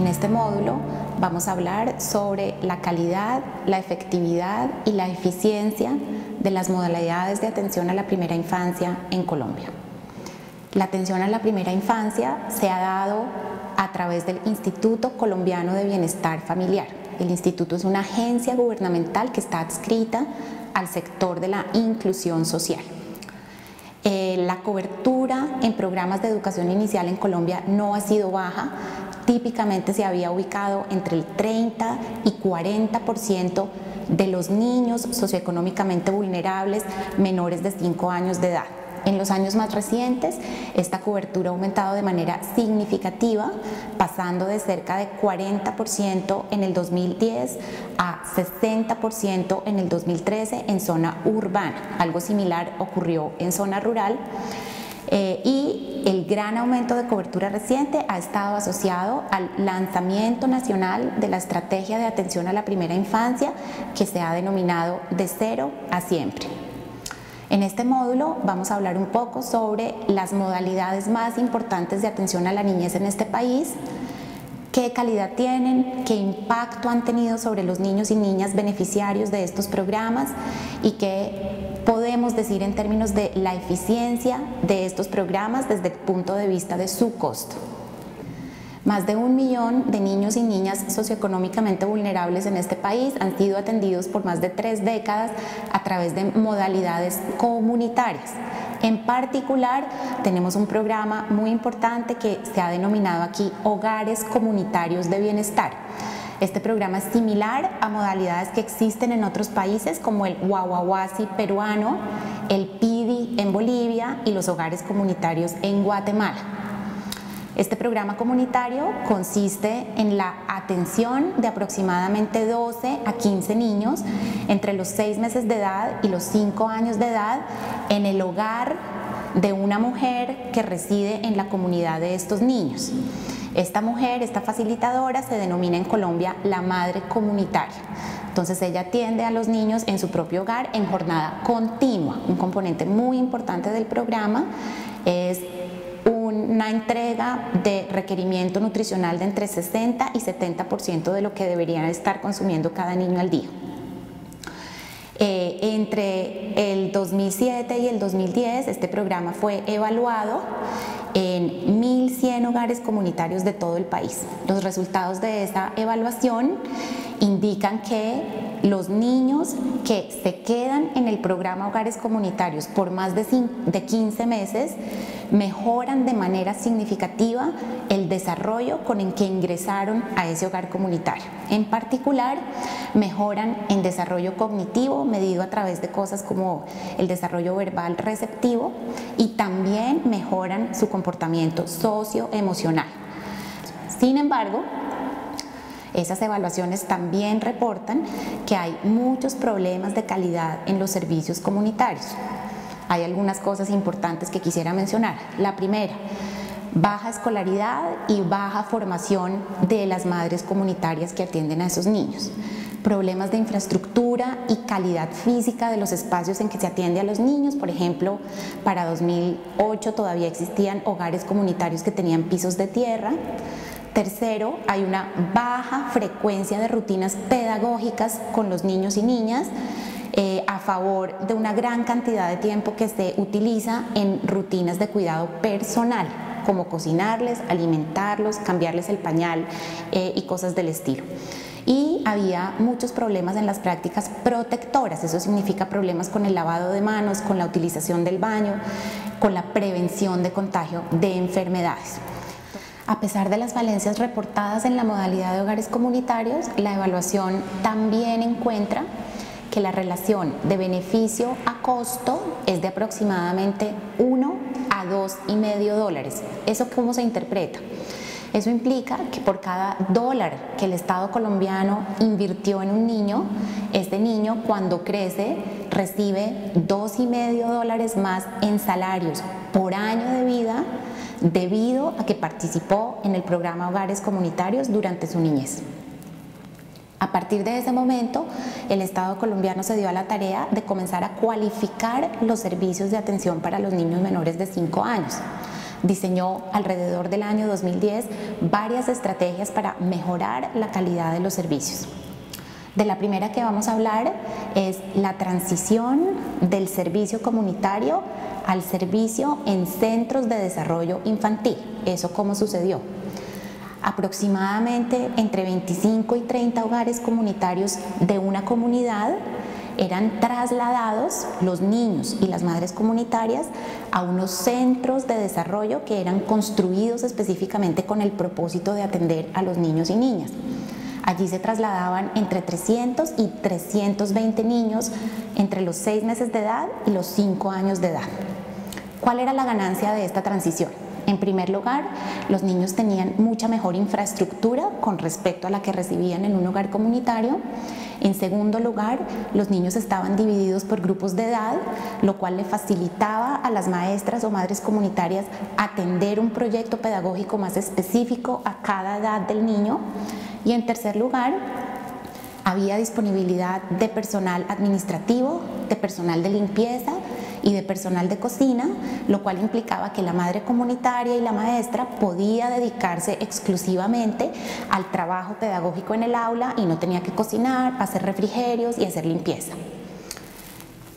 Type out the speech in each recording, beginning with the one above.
En este módulo vamos a hablar sobre la calidad, la efectividad y la eficiencia de las modalidades de atención a la primera infancia en Colombia. La atención a la primera infancia se ha dado a través del Instituto Colombiano de Bienestar Familiar. El instituto es una agencia gubernamental que está adscrita al sector de la inclusión social. La cobertura en programas de educación inicial en Colombia no ha sido baja. Típicamente se había ubicado entre el 30 y 40% de los niños socioeconómicamente vulnerables menores de 5 años de edad. En los años más recientes, esta cobertura ha aumentado de manera significativa, pasando de cerca de 40% en el 2010 a 60% en el 2013 en zona urbana. Algo similar ocurrió en zona rural. Y el gran aumento de cobertura reciente ha estado asociado al lanzamiento nacional de la estrategia de atención a la primera infancia, que se ha denominado De Cero a Siempre. En este módulo vamos a hablar un poco sobre las modalidades más importantes de atención a la niñez en este país, qué calidad tienen, qué impacto han tenido sobre los niños y niñas beneficiarios de estos programas y qué podemos decir en términos de la eficiencia de estos programas desde el punto de vista de su costo. Más de 1 millón de niños y niñas socioeconómicamente vulnerables en este país han sido atendidos por más de 3 décadas a través de modalidades comunitarias. En particular, tenemos un programa muy importante que se ha denominado aquí Hogares Comunitarios de Bienestar. Este programa es similar a modalidades que existen en otros países como el Guaguaguasi peruano, el PIDI en Bolivia y los hogares comunitarios en Guatemala. Este programa comunitario consiste en la atención de aproximadamente 12 a 15 niños entre los 6 meses de edad y los 5 años de edad en el hogar de una mujer que reside en la comunidad de estos niños. Esta mujer, esta facilitadora, se denomina en Colombia la madre comunitaria. Entonces ella atiende a los niños en su propio hogar en jornada continua. Un componente muy importante del programa es una entrega de requerimiento nutricional de entre 60 y 70% de lo que deberían estar consumiendo cada niño al día. Entre el 2007 y el 2010 este programa fue evaluado en 1.100 hogares comunitarios de todo el país. Los resultados de esa evaluación indican que los niños que se quedan en el programa Hogares Comunitarios por más de 15 meses mejoran de manera significativa el desarrollo con el que ingresaron a ese hogar comunitario. En particular, mejoran en desarrollo cognitivo, medido a través de cosas como el desarrollo verbal receptivo, y también mejoran su comportamiento socioemocional. Sin embargo, esas evaluaciones también reportan que hay muchos problemas de calidad en los servicios comunitarios. Hay algunas cosas importantes que quisiera mencionar. La primera, baja escolaridad y baja formación de las madres comunitarias que atienden a esos niños. Problemas de infraestructura y calidad física de los espacios en que se atiende a los niños. Por ejemplo, para 2008 todavía existían hogares comunitarios que tenían pisos de tierra. Tercero, hay una baja frecuencia de rutinas pedagógicas con los niños y niñas a favor de una gran cantidad de tiempo que se utiliza en rutinas de cuidado personal, como cocinarles, alimentarlos, cambiarles el pañal y cosas del estilo. Y había muchos problemas en las prácticas protectoras, eso significa problemas con el lavado de manos, con la utilización del baño, con la prevención de contagio de enfermedades. A pesar de las falencias reportadas en la modalidad de hogares comunitarios, la evaluación también encuentra que la relación de beneficio a costo es de aproximadamente 1 a $2,5. ¿Eso cómo se interpreta? Eso implica que por cada $1 que el Estado colombiano invirtió en un niño, este niño cuando crece recibe $2,5 más en salarios por año de vida debido a que participó en el programa Hogares Comunitarios durante su niñez. A partir de ese momento, el Estado colombiano se dio a la tarea de comenzar a cualificar los servicios de atención para los niños menores de 5 años. diseñó alrededor del año 2010 varias estrategias para mejorar la calidad de los servicios. De la primera que vamos a hablar es la transición del servicio comunitario al servicio en centros de desarrollo infantil. ¿Eso cómo sucedió? Aproximadamente entre 25 y 30 hogares comunitarios de una comunidad eran trasladados los niños y las madres comunitarias a unos centros de desarrollo que eran construidos específicamente con el propósito de atender a los niños y niñas. Allí se trasladaban entre 300 y 320 niños entre los 6 meses de edad y los 5 años de edad. ¿Cuál era la ganancia de esta transición? En primer lugar, los niños tenían mucha mejor infraestructura con respecto a la que recibían en un hogar comunitario. En segundo lugar, los niños estaban divididos por grupos de edad, lo cual le facilitaba a las maestras o madres comunitarias atender un proyecto pedagógico más específico a cada edad del niño. Y en tercer lugar, había disponibilidad de personal administrativo, de personal de limpieza y de personal de cocina, lo cual implicaba que la madre comunitaria y la maestra podía dedicarse exclusivamente al trabajo pedagógico en el aula y no tenía que cocinar, hacer refrigerios y hacer limpieza.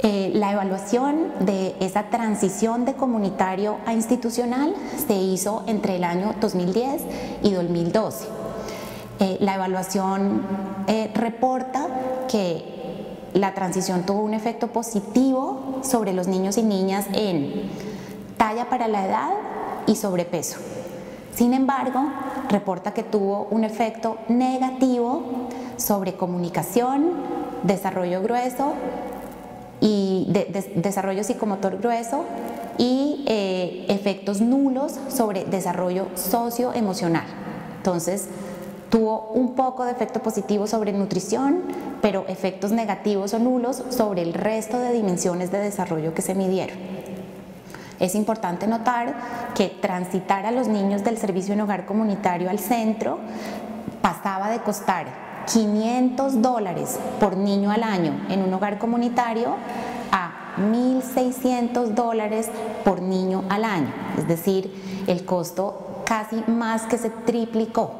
La evaluación de esa transición de comunitario a institucional se hizo entre el año 2010 y 2012. La evaluación reporta que la transición tuvo un efecto positivo sobre los niños y niñas en talla para la edad y sobrepeso. Sin embargo, reporta que tuvo un efecto negativo sobre comunicación, desarrollo grueso y desarrollo psicomotor grueso y efectos nulos sobre desarrollo socioemocional. Entonces, tuvo un poco de efecto positivo sobre nutrición, pero efectos negativos o nulos sobre el resto de dimensiones de desarrollo que se midieron. Es importante notar que transitar a los niños del servicio en hogar comunitario al centro pasaba de costar $500 por niño al año en un hogar comunitario a $1.600 por niño al año, es decir, el costo casi más que se triplicó.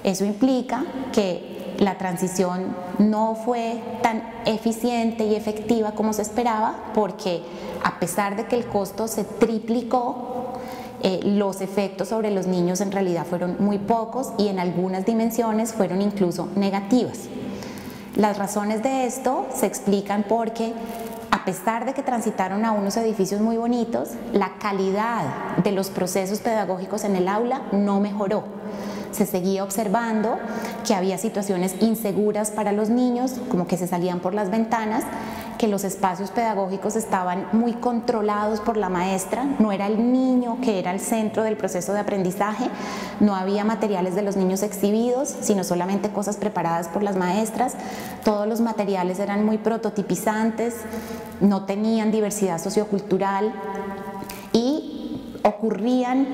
Eso implica que la transición no fue tan eficiente y efectiva como se esperaba, porque a pesar de que el costo se triplicó, los efectos sobre los niños en realidad fueron muy pocos y en algunas dimensiones fueron incluso negativas. Las razones de esto se explican porque, a pesar de que transitaron a unos edificios muy bonitos, la calidad de los procesos pedagógicos en el aula no mejoró. Se seguía observando que había situaciones inseguras para los niños, como que se salían por las ventanas, que los espacios pedagógicos estaban muy controlados por la maestra, no era el niño que era el centro del proceso de aprendizaje, no había materiales de los niños exhibidos, sino solamente cosas preparadas por las maestras, todos los materiales eran muy prototipizantes, no tenían diversidad sociocultural y ocurrían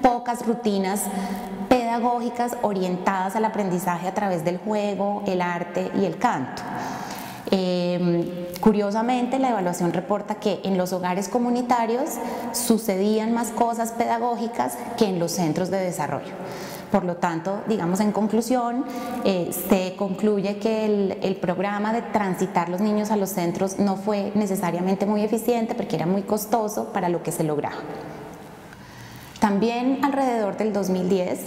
pocas rutinas pedagógicas orientadas al aprendizaje a través del juego, el arte y el canto. Curiosamente, la evaluación reporta que en los hogares comunitarios sucedían más cosas pedagógicas que en los centros de desarrollo. Por lo tanto, digamos en conclusión, se concluye que el programa de transitar los niños a los centros no fue necesariamente muy eficiente porque era muy costoso para lo que se lograba. También alrededor del 2010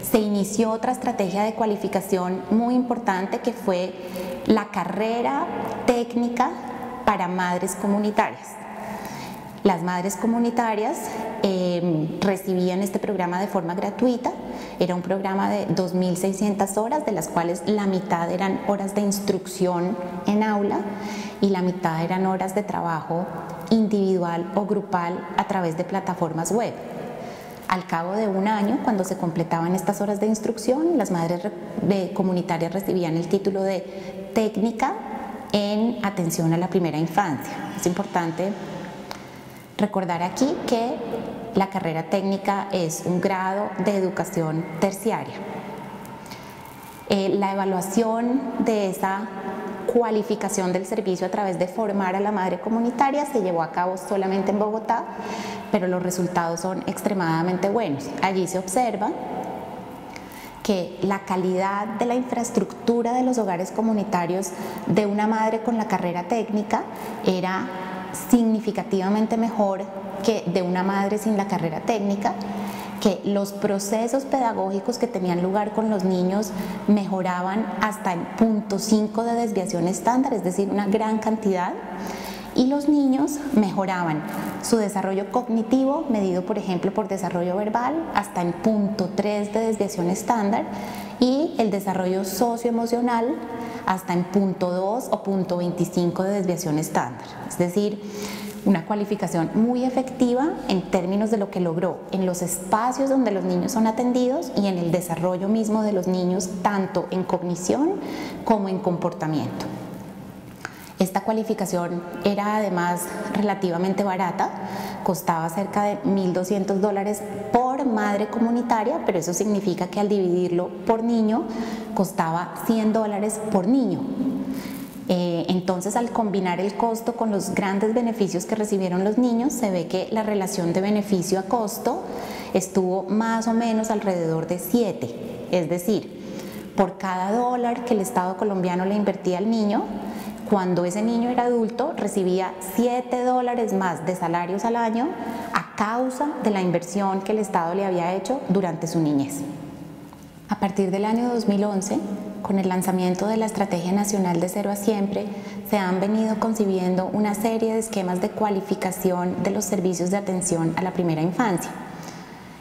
se inició otra estrategia de cualificación muy importante que fue la carrera técnica para madres comunitarias. Las madres comunitarias recibían este programa de forma gratuita, era un programa de 2.600 horas, de las cuales la mitad eran horas de instrucción en aula y la mitad eran horas de trabajo individual o grupal a través de plataformas web. Al cabo de un año, cuando se completaban estas horas de instrucción, las madres comunitarias recibían el título de técnica en atención a la primera infancia. Es importante recordar aquí que la carrera técnica es un grado de educación terciaria. La evaluación de esa cualificación del servicio a través de formar a la madre comunitaria. Se llevó a cabo solamente en Bogotá, pero los resultados son extremadamente buenos. Allí se observa que la calidad de la infraestructura de los hogares comunitarios de una madre con la carrera técnica era significativamente mejor que de una madre sin la carrera técnica, que los procesos pedagógicos que tenían lugar con los niños mejoraban hasta el 0.5 de desviación estándar, es decir, una gran cantidad, y los niños mejoraban su desarrollo cognitivo, medido por ejemplo por desarrollo verbal, hasta en 0.3 de desviación estándar, y el desarrollo socioemocional hasta en 0.2 o 0.25 de desviación estándar. Es decir, una cualificación muy efectiva en términos de lo que logró en los espacios donde los niños son atendidos y en el desarrollo mismo de los niños, tanto en cognición como en comportamiento. Esta cualificación era además relativamente barata, costaba cerca de $1.200 por madre comunitaria, pero eso significa que al dividirlo por niño costaba $100 por niño. Entonces, al combinar el costo con los grandes beneficios que recibieron los niños, se ve que la relación de beneficio a costo estuvo más o menos alrededor de 7, es decir, por cada $1 que el Estado colombiano le invertía al niño, cuando ese niño era adulto recibía $7 más de salarios al año a causa de la inversión que el Estado le había hecho durante su niñez. A partir del año 2011, con el lanzamiento de la Estrategia Nacional de Cero a Siempre, se han venido concibiendo una serie de esquemas de cualificación de los servicios de atención a la primera infancia.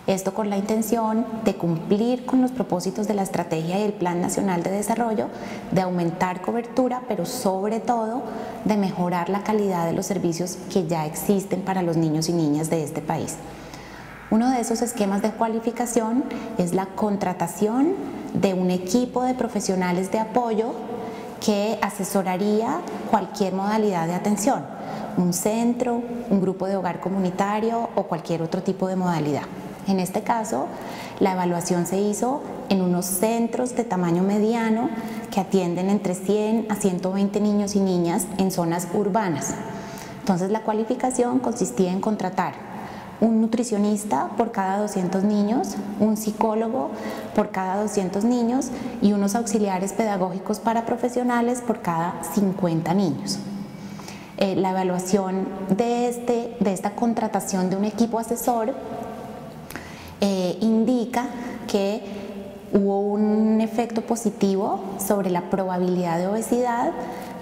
Esto con la intención de cumplir con los propósitos de la Estrategia y el Plan Nacional de Desarrollo, de aumentar cobertura, pero sobre todo de mejorar la calidad de los servicios que ya existen para los niños y niñas de este país. Uno de esos esquemas de cualificación es la contratación de un equipo de profesionales de apoyo que asesoraría cualquier modalidad de atención, un centro, un grupo de hogar comunitario o cualquier otro tipo de modalidad. En este caso, la evaluación se hizo en unos centros de tamaño mediano que atienden entre 100 a 120 niños y niñas en zonas urbanas. Entonces, la cualificación consistía en contratar un nutricionista por cada 200 niños, un psicólogo por cada 200 niños y unos auxiliares pedagógicos paraprofesionales por cada 50 niños. La evaluación de esta contratación de un equipo asesor indica que hubo un efecto positivo sobre la probabilidad de obesidad,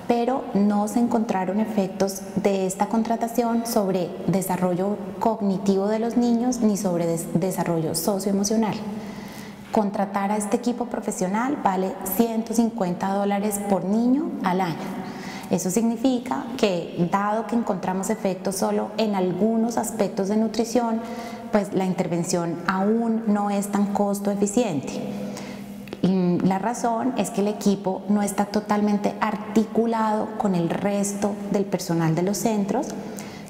pero no se encontraron efectos de esta contratación sobre desarrollo cognitivo de los niños ni sobre desarrollo socioemocional. Contratar a este equipo profesional vale $150 por niño al año. Eso significa que, dado que encontramos efectos solo en algunos aspectos de nutrición, pues la intervención aún no es tan costo eficiente. La razón es que el equipo no está totalmente articulado con el resto del personal de los centros,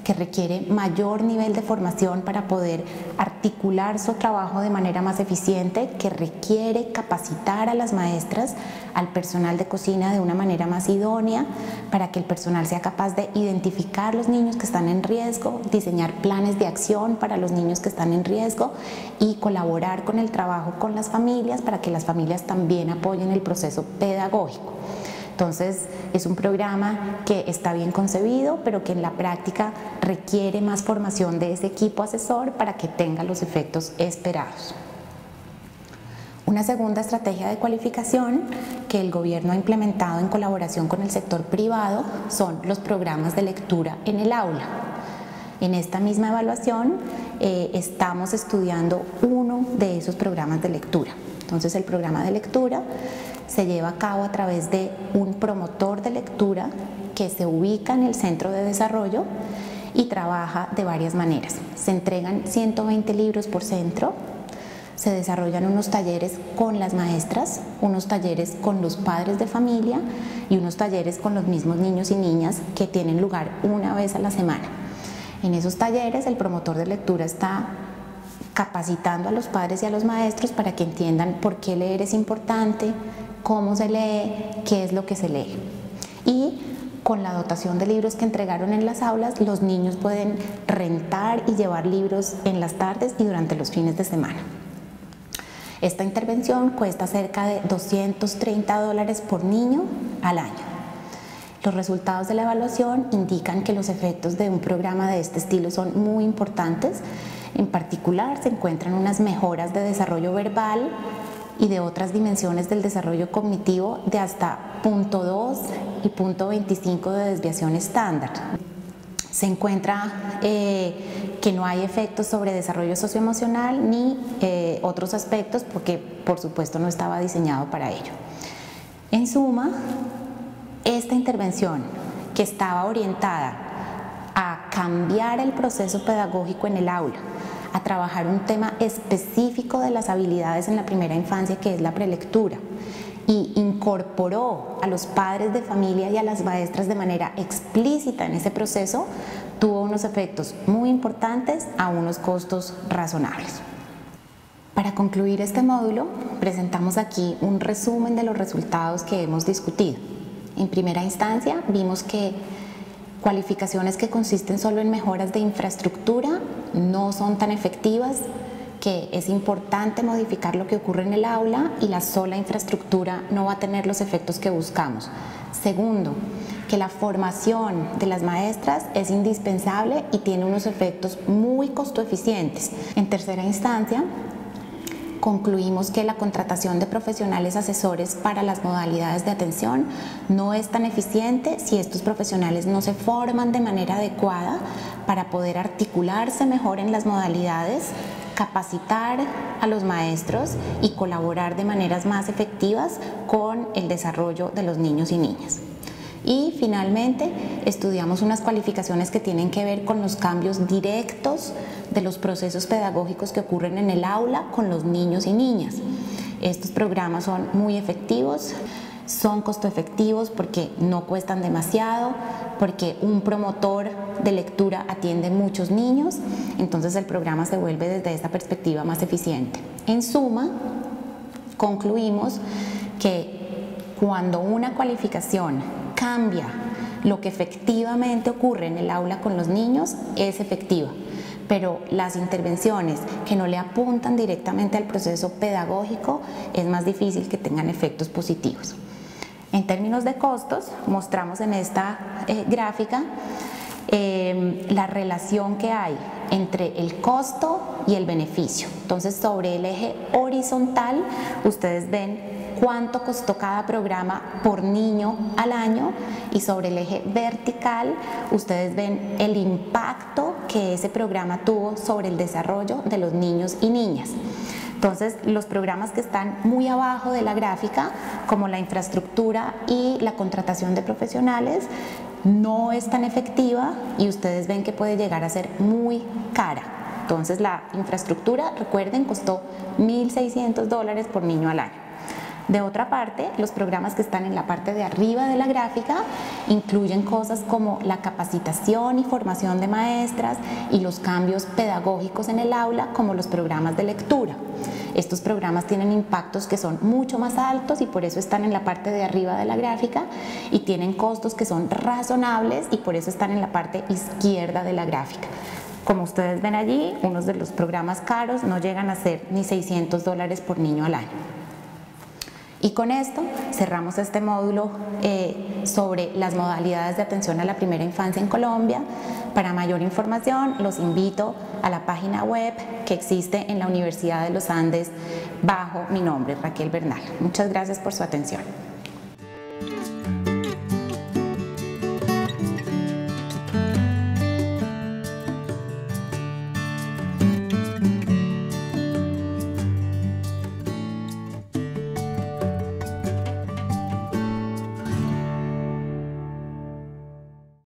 que requiere mayor nivel de formación para poder articular su trabajo de manera más eficiente, que requiere capacitar a las maestras, al personal de cocina de una manera más idónea, para que el personal sea capaz de identificar los niños que están en riesgo, diseñar planes de acción para los niños que están en riesgo y colaborar con el trabajo con las familias para que las familias también apoyen el proceso pedagógico. Entonces, es un programa que está bien concebido, pero que en la práctica requiere más formación de ese equipo asesor para que tenga los efectos esperados. Una segunda estrategia de cualificación que el gobierno ha implementado en colaboración con el sector privado son los programas de lectura en el aula. En esta misma evaluación estamos estudiando uno de esos programas de lectura. Entonces, el programa de lectura se lleva a cabo a través de un promotor de lectura que se ubica en el centro de desarrollo y trabaja de varias maneras. Se entregan 120 libros por centro, se desarrollan unos talleres con las maestras, unos talleres con los padres de familia y unos talleres con los mismos niños y niñas que tienen lugar una vez a la semana. En esos talleres el promotor de lectura está capacitando a los padres y a los maestros para que entiendan por qué leer es importante, cómo se lee, qué es lo que se lee. y con la dotación de libros que entregaron en las aulas, los niños pueden rentar y llevar libros en las tardes y durante los fines de semana. Esta intervención cuesta cerca de $230 por niño al año. Los resultados de la evaluación indican que los efectos de un programa de este estilo son muy importantes. En particular, se encuentran unas mejoras de desarrollo verbal y de otras dimensiones del desarrollo cognitivo de hasta 0.2 y 0.25 de desviación estándar. Se encuentra que no hay efectos sobre desarrollo socioemocional ni otros aspectos porque, por supuesto, no estaba diseñado para ello. En suma, esta intervención, que estaba orientada a cambiar el proceso pedagógico en el aula, a trabajar un tema específico de las habilidades en la primera infancia, que es la prelectura, y incorporó a los padres de familia y a las maestras de manera explícita en ese proceso, tuvo unos efectos muy importantes a unos costos razonables. Para concluir este módulo, presentamos aquí un resumen de los resultados que hemos discutido. En primera instancia, vimos que cualificaciones que consisten solo en mejoras de infraestructura no son tan efectivas, que es importante modificar lo que ocurre en el aula y la sola infraestructura no va a tener los efectos que buscamos. Segundo, que la formación de las maestras es indispensable y tiene unos efectos muy costoeficientes. En tercera instancia, concluimos que la contratación de profesionales asesores para las modalidades de atención no es tan eficiente si estos profesionales no se forman de manera adecuada para poder articularse mejor en las modalidades, capacitar a los maestros y colaborar de maneras más efectivas con el desarrollo de los niños y niñas. Y finalmente estudiamos unas cualificaciones que tienen que ver con los cambios directos de los procesos pedagógicos que ocurren en el aula con los niños y niñas. Estos programas son muy efectivos, son costoefectivos porque no cuestan demasiado, porque un promotor de lectura atiende muchos niños, entonces el programa se vuelve desde esta perspectiva más eficiente. En suma, concluimos que cuando una cualificación cambia lo que efectivamente ocurre en el aula con los niños, es efectiva, pero las intervenciones que no le apuntan directamente al proceso pedagógico es más difícil que tengan efectos positivos. En términos de costos, mostramos en esta gráfica la relación que hay entre el costo y el beneficio. Entonces, sobre el eje horizontal, ustedes ven cuánto costó cada programa por niño al año, y sobre el eje vertical ustedes ven el impacto que ese programa tuvo sobre el desarrollo de los niños y niñas. Entonces, los programas que están muy abajo de la gráfica, como la infraestructura y la contratación de profesionales, no es tan efectiva y ustedes ven que puede llegar a ser muy cara. Entonces, la infraestructura, recuerden, costó $1.600 por niño al año. De otra parte, los programas que están en la parte de arriba de la gráfica incluyen cosas como la capacitación y formación de maestras y los cambios pedagógicos en el aula, como los programas de lectura. Estos programas tienen impactos que son mucho más altos y por eso están en la parte de arriba de la gráfica, y tienen costos que son razonables y por eso están en la parte izquierda de la gráfica. Como ustedes ven allí, unos de los programas caros no llegan a ser ni $600 por niño al año. Y con esto cerramos este módulo sobre las modalidades de atención a la primera infancia en Colombia. Para mayor información, los invito a la página web que existe en la Universidad de los Andes bajo mi nombre, Raquel Bernal. Muchas gracias por su atención.